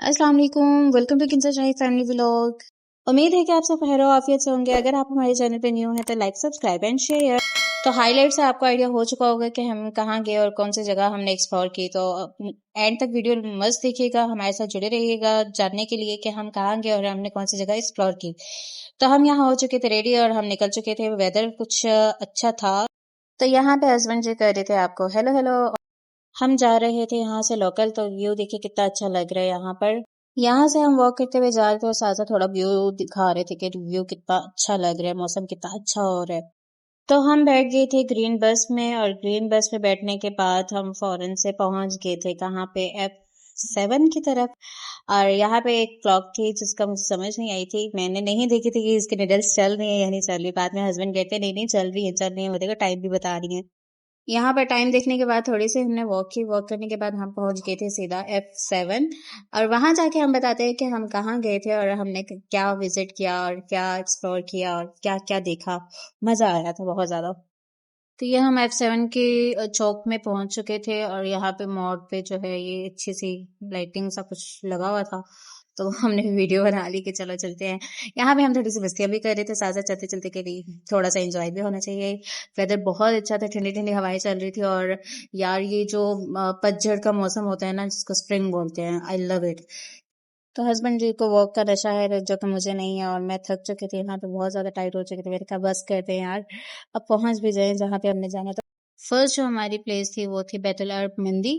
अस्सलाम वालेकुम, welcome to Kinjar Shahi family vlog. उम्मीद है कि आप सब खैर आफियत से होंगे। अगर आप हमारे चैनल पे न्यू हैं तो लाइक सब्सक्राइब एंड शेयर। तो हाइलाइट से आपको आइडिया हो चुका होगा कि हम कहाँ गए और कौन सी जगह हमने एक्सप्लोर की। तो एंड तक वीडियो मस्त देखिएगा, हमारे साथ जुड़े रहिएगा जानने के लिए कि हम कहाँ गए और हमने कौन सी जगह एक्सप्लोर की। तो हम यहाँ हो चुके थे रेडी और हम निकल चुके थे। वेदर कुछ अच्छा था। तो यहाँ पे हस्बैंड जी कह रहे थे आपको हेलो हेलो। हम जा रहे थे यहाँ से लोकल, तो व्यू देखिए कितना अच्छा लग रहा है यहाँ पर। यहाँ से हम वॉक करते हुए जा रहे थे और साथ साथ थोड़ा व्यू दिखा रहे थे कि व्यू कितना अच्छा लग रहा है, मौसम कितना अच्छा हो रहा है। तो हम बैठ गए थे ग्रीन बस में और ग्रीन बस में बैठने के बाद हम फौरन से पहुंच गए थे कहाँ पे, F7 की तरफ। और यहाँ पे एक क्लॉक थी जिसका मुझे समझ नहीं आई थी, मैंने नहीं देखी थी कि इसकी निडल्स चल रही है या नहीं चल रही। बाद में हस्बैंड कहते नहीं नहीं चल रही है चल रही है, वो देखो टाइम भी बता रही है। यहाँ पर टाइम देखने के बाद थोड़ी सी हमने वॉक की। वॉक करने के बाद हम पहुंच गए थे सीधा F7। और वहां जाके हम बताते हैं कि हम कहाँ गए थे और हमने क्या विजिट किया और क्या एक्सप्लोर किया और क्या क्या देखा। मजा आया था बहुत ज्यादा। तो ये हम F7 के चौक में पहुंच चुके थे और यहाँ पे मोड़ पे जो है ये अच्छी सी लाइटिंग सा कुछ लगा हुआ था। तो हमने वीडियो बना ली कि चलो चलते हैं। यहाँ पे हम थोड़ी सी मस्तियां भी कर रहे थे साथ साथ, चलते चलते के लिए थोड़ा सा एंजॉय भी होना चाहिए। वेदर बहुत अच्छा था, ठंडी ठंडी हवाएं चल रही थी। और यार ये जो पतझड़ का मौसम होता है ना जिसको स्प्रिंग बोलते हैं, आई लव इट। तो हस्बैंड जी को वॉक का नशा है जो कि मुझे नहीं है और मैं थक चुकी थी, यहाँ पे बहुत ज्यादा टाइट हो चुकी थी। मैंने कहा बस करते हैं यार, अब पहुंच भी जाए जहाँ पे हमने जाना था। फर्स्ट जो हमारी प्लेस थी वो थी बैतुल अरब मंदी।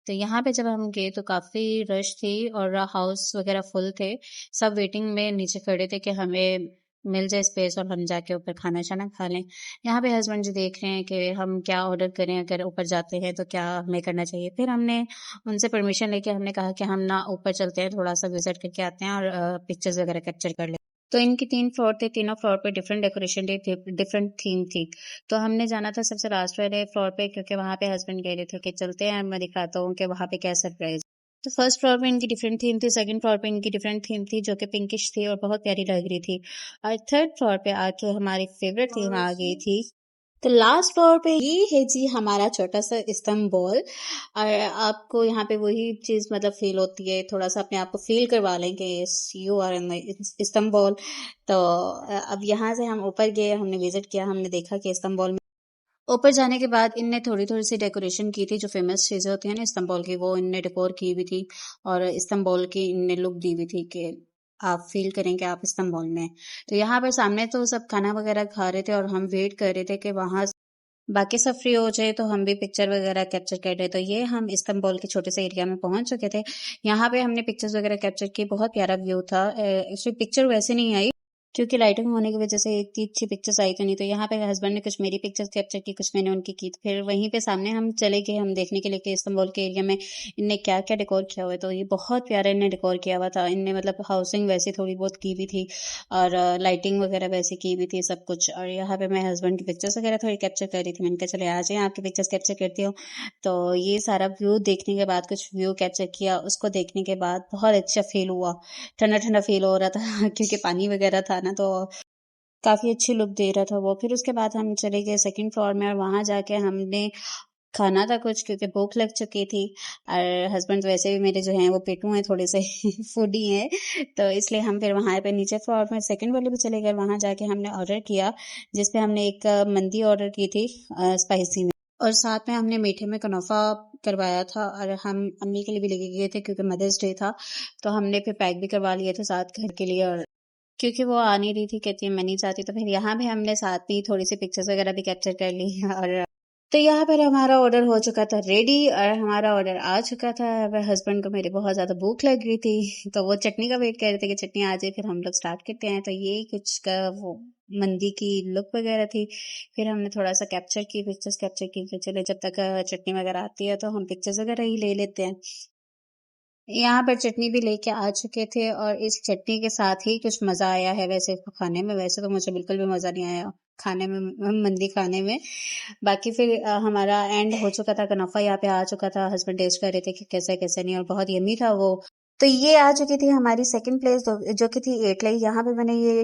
तो यहाँ पे जब हम गए तो काफी रश थी और हाउस वगैरह फुल थे। सब वेटिंग में नीचे खड़े थे कि हमें मिल जाए स्पेस और हम जाके ऊपर खाना शाना खा लें। यहाँ पे हस्बैंड जी देख रहे हैं कि हम क्या ऑर्डर करें, अगर ऊपर जाते हैं तो क्या हमें करना चाहिए। फिर हमने उनसे परमिशन लेके हमने कहा कि हम ना ऊपर चलते हैं, थोड़ा सा विजिट करके आते हैं और पिक्चर्स वगैरह कैप्चर कर लें। तो इनकी 3 फ्लोर थे, तीनों फ्लोर पे डिफरेंट डेकोरेशन थी, डिफरेंट थीम थी। तो हमने जाना था सबसे लास्ट वाले फ्लोर पे क्योंकि वहां पे हस्बैंड कह रहे थे कि चलते हैं, मैं दिखाता हूँ कि वहां पे क्या सरप्राइज। तो फर्स्ट फ्लोर पे इनकी डिफरेंट थीम थी, सेकंड फ्लोर पे इनकी डिफरेंट थीम थी जो कि पिंकिश थी और बहुत प्यारी लग रही थी। और थर्ड फ्लोर पे आके हमारी फेवरेट थीम आ गई थी। तो लास्ट फ्लोर पे ये है जी हमारा छोटा सा इस्तांबुल। और आपको यहाँ पे वही चीज मतलब फील होती है, थोड़ा सा अपने आप को फील करवा लें कि यू आर इन इस्तांबुल। तो अब यहाँ से हम ऊपर गए, हमने विजिट किया, हमने देखा कि इस्तांबुल में ऊपर जाने के बाद इनने थोड़ी थोड़ी सी डेकोरेशन की थी, जो फेमस चीजें होती है ना इस्तांबुल की, वो इनने डेकोर की हुई थी। और इस्तांबुल की इनने लुक दी हुई थी कि आप फील करें कि आप इस्तांबुल में हैं। तो यहाँ पर सामने तो सब खाना वगैरह खा रहे थे और हम वेट कर रहे थे कि वहां बाकी सब फ्री हो जाए तो हम भी पिक्चर वगैरह कैप्चर कर रहे। तो ये हम इस्तांबुल के छोटे से एरिया में पहुंच चुके थे। यहाँ पे हमने पिक्चर्स वगैरह कैप्चर की, बहुत प्यारा व्यू था। इसमें पिक्चर वैसे नहीं आई क्योंकि लाइटिंग होने की वजह से इतनी अच्छी पिक्चर्स आई तो नहीं। तो यहाँ पे हस्बैंड ने कुछ मेरी पिक्चर्स कैप्चर की, कुछ मैंने उनकी की। तो फिर वहीं पे सामने हम चले गए हम देखने के लिए कि इस्तांबुल के एरिया में इनने क्या क्या डेकोर किया हुआ है। तो ये बहुत प्यारा इनने डेकोर किया हुआ था। इनने मतलब हाउसिंग वैसी थोड़ी बहुत की हुई थी और लाइटिंग वगैरह वैसी की हुई थी सब कुछ। और यहाँ पे मैं हस्बैंड की पिक्चर्स वगैरह थोड़ी कैप्चर कर रही थी। मैंने कहा चले आ जाए आपकी पिक्चर्स कैप्चर करती हूँ। तो ये सारा व्यू देखने के बाद कुछ व्यू कैप्चर किया, उसको देखने के बाद बहुत अच्छा फील हुआ, ठंडा ठंडा फील हो रहा था क्योंकि पानी वगैरह था ना, तो काफी अच्छी लुक दे रहा था वो। फिर उसके बाद हम चले गए सेकंड फ्लोर में और वहां जाके हमने खाना था कुछ क्योंकि भूख लग चुकी थी। और हस्बैंड वैसे भी मेरे जो हैं वो पेटू हैं, थोड़े से फूडी हैं। तो इसलिए हम फिर वहां पे नीचे फ्लोर में सेकंड वाले पे चले गए। वहां जाके हमने ऑर्डर किया जिसपे हमने एक मंदी ऑर्डर की थी स्पाइसी में, और साथ में हमने मीठे में कुनाफा करवाया था। और हम अम्मी के लिए भी लेके गए थे क्योंकि मदर्स डे था। तो हमने फिर पैक भी करवा लिए थे साथ घर के लिए, और क्योंकि वो आ नहीं रही थी, कहती है मैं नहीं चाहती। तो फिर यहाँ भी हमने साथ में ही थोड़ी सी पिक्चर्स वगैरह भी कैप्चर कर ली और तो यहाँ पर हमारा ऑर्डर हो चुका था रेडी और हमारा ऑर्डर आ चुका था। वह हस्बैंड को मेरी बहुत ज्यादा भूख लग रही थी तो वो चटनी का वेट कर रहे थे कि चटनी आ जाए फिर हम लोग स्टार्ट करते हैं। तो ये कुछ का वो मंदी की लुक वगैरह थी। फिर हमने थोड़ा सा कैप्चर की, पिक्चर्स कैप्चर की कि चले जब तक चटनी वगैरह आती है तो हम पिक्चर्स वगैरह ही ले लेते हैं। यहाँ पर चटनी भी लेके आ चुके थे और इस चटनी के साथ ही कुछ मजा आया है वैसे तो खाने में। वैसे तो मुझे बिल्कुल भी मजा नहीं आया खाने में, मंदी खाने में। बाकी फिर हमारा एंड हो चुका था, कनौफा यहाँ पे आ चुका था। हस्बैंड टेस्ट कर रहे थे कि कैसा है कैसा नहीं, और बहुत यमी था वो। तो ये आ चुकी थी हमारी सेकंड प्लेस जो कि थी एटलई। यहाँ पे मैंने ये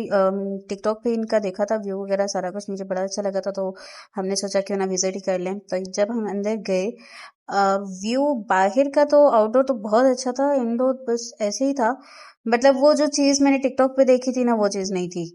टिकटॉक पे इनका देखा था व्यू वगैरह सारा कुछ, मुझे बड़ा अच्छा लगा था, तो हमने सोचा क्यों ना विजिट ही कर लें। तो जब हम अंदर गए, व्यू बाहर का तो, आउटडोर तो बहुत अच्छा था, इंडोर बस ऐसे ही था। मतलब वो जो चीज़ मैंने टिकटॉक पे देखी थी ना, वो चीज़ नहीं थी।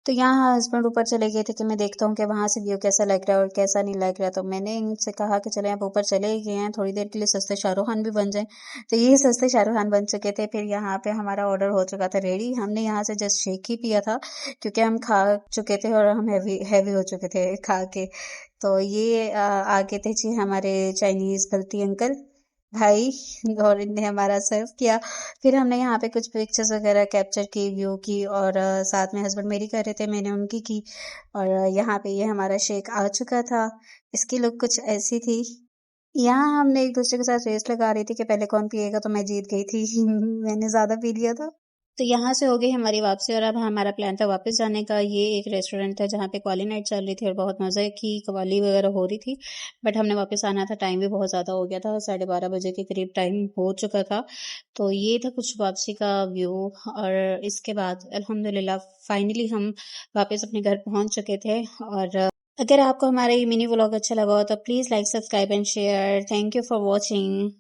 तो यहाँ हस्बैंड ऊपर चले गए थे कि मैं देखता हूँ कि वहां से व्यू कैसा लग रहा है और कैसा नहीं लग रहा। तो मैंने इनसे कहा कि चले, आप ऊपर चले ही गए हैं, थोड़ी देर के लिए सस्ते शाहरुख खान भी बन जाए। तो ये सस्ते शाहरुख खान बन चुके थे। फिर यहाँ पे हमारा ऑर्डर हो चुका था रेडी। हमने यहाँ से जस्ट शेक ही पिया था क्योंकि हम खा चुके थे और हम हैवी हैवी हो चुके थे खा के। तो ये आगे थे जी हमारे चाइनीज गलती अंकल भाई, और इनने हमारा सर्व किया। फिर हमने यहाँ पे कुछ पिक्चर्स वगैरह कैप्चर की व्यू की, और साथ में हस्बैंड मेरी कर रहे थे, मैंने उनकी की। और यहाँ पे ये हमारा शेक आ चुका था। इसकी लुक कुछ ऐसी थी। यहाँ हमने एक दूसरे के साथ रेस लगा रही थी कि पहले कौन पिएगा, तो मैं जीत गई थी मैंने ज्यादा पी लिया था। तो यहाँ से हो गई हमारी वापसी, और अब हमारा प्लान था वापस जाने का। ये एक रेस्टोरेंट था जहाँ पे कवाली नाइट चल रही थी और बहुत मजे की कवाली वगैरह हो रही थी। बट हमने वापस आना था, टाइम भी बहुत ज़्यादा हो गया था, 12:30 बजे के करीब टाइम हो चुका था। तो ये था कुछ वापसी का व्यू। और इसके बाद अल्हम्दुलिल्लाह फाइनली हम वापस अपने घर पहुंच चुके थे। और अगर आपको हमारा ये मिनी व्लॉग अच्छा लगा हो तो please like, subscribe and share. Thank you for watching.